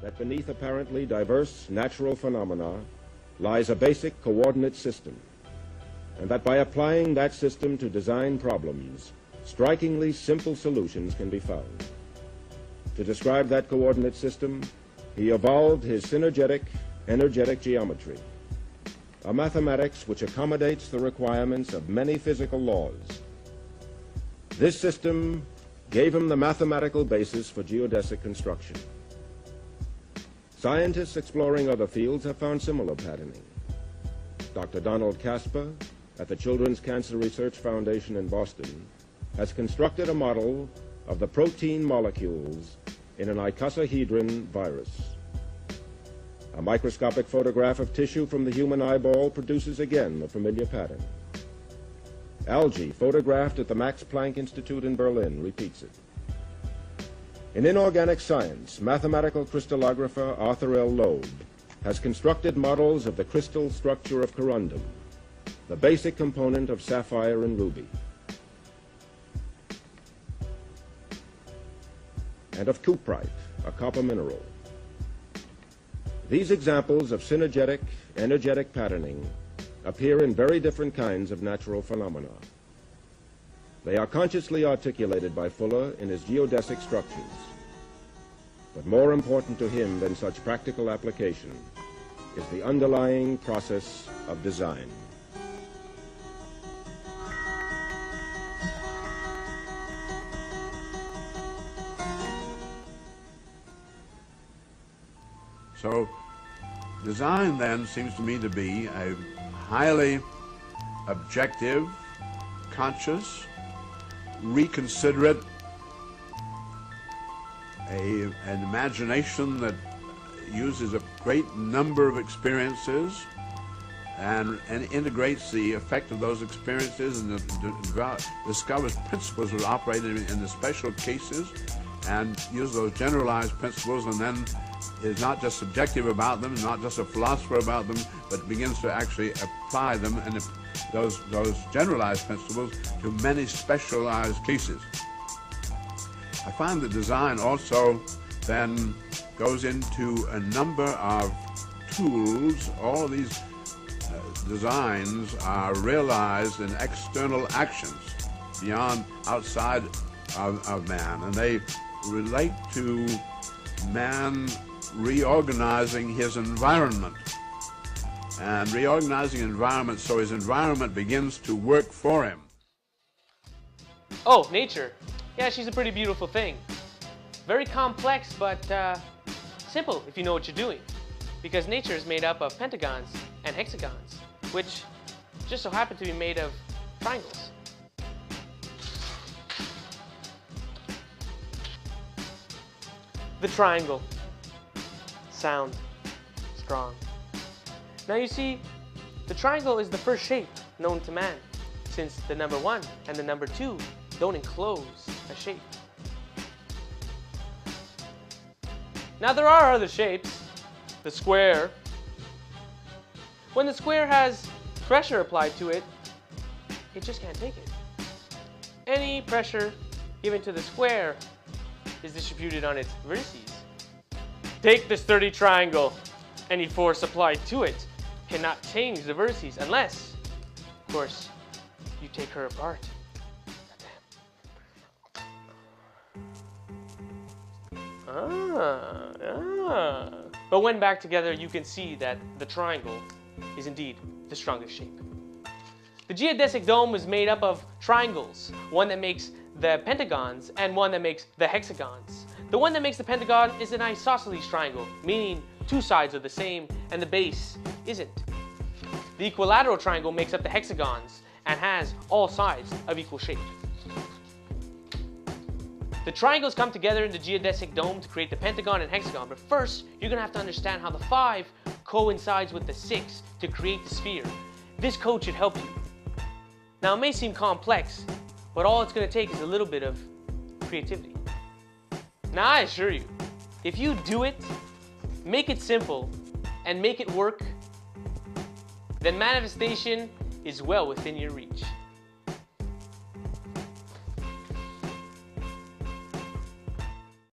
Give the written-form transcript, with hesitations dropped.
that beneath apparently diverse natural phenomena lies a basic coordinate system, and that by applying that system to design problems, strikingly simple solutions can be found. To describe that coordinate system, he evolved his synergetic energetic geometry, a mathematics which accommodates the requirements of many physical laws. This system gave him the mathematical basis for geodesic construction. Scientists exploring other fields have found similar patterning. Dr. Donald Casper at the Children's Cancer Research Foundation in Boston has constructed a model of the protein molecules in an icosahedron virus. A microscopic photograph of tissue from the human eyeball produces again the familiar pattern. Algae photographed at the Max Planck Institute in Berlin repeats it. In inorganic science, mathematical crystallographer Arthur L. Loeb has constructed models of the crystal structure of corundum, the basic component of sapphire and ruby, and of cuprite, a copper mineral. These examples of synergetic, energetic patterning appear in very different kinds of natural phenomena. They are consciously articulated by Fuller in his geodesic structures. But more important to him than such practical application is the underlying process of design. So design then seems to me to be a highly objective, conscious, reconsiderate, an imagination that uses a great number of experiences and integrates the effect of those experiences and discovers principles that operate in the special cases and uses those generalized principles, and then is not just subjective about them, not just a philosopher about them, but begins to actually apply them and those generalized principles to many specialized cases. I find that design also then goes into a number of tools. All of these designs are realized in external actions beyond, outside of man, and they relate to man reorganizing his environment and reorganizing environment so his environment begins to work for him. Oh, nature. Yeah, she's a pretty beautiful thing. Very complex, but simple if you know what you're doing. Because nature is made up of pentagons and hexagons, which just so happen to be made of triangles. The triangle. Sound. Strong. Now you see, the triangle is the first shape known to man, since the number 1 and the number 2 don't enclose a shape. Now there are other shapes. The square. When the square has pressure applied to it, it just can't take it. Any pressure given to the square is distributed on its vertices. Take the sturdy triangle. Any force applied to it cannot change the vertices unless, of course, you take her apart. But when back together, you can see that the triangle is indeed the strongest shape. The geodesic dome is made up of triangles, one that makes the pentagons and one that makes the hexagons. The one that makes the pentagon is an isosceles triangle, meaning two sides are the same and the base isn't. The equilateral triangle makes up the hexagons and has all sides of equal shape. The triangles come together in the geodesic dome to create the pentagon and hexagon, but first you're going to have to understand how the 5 coincides with the 6 to create the sphere. This code should help you. Now it may seem complex, but all it's going to take is a little bit of creativity. Now I assure you, if you do it, make it simple, and make it work, then manifestation is well within your reach.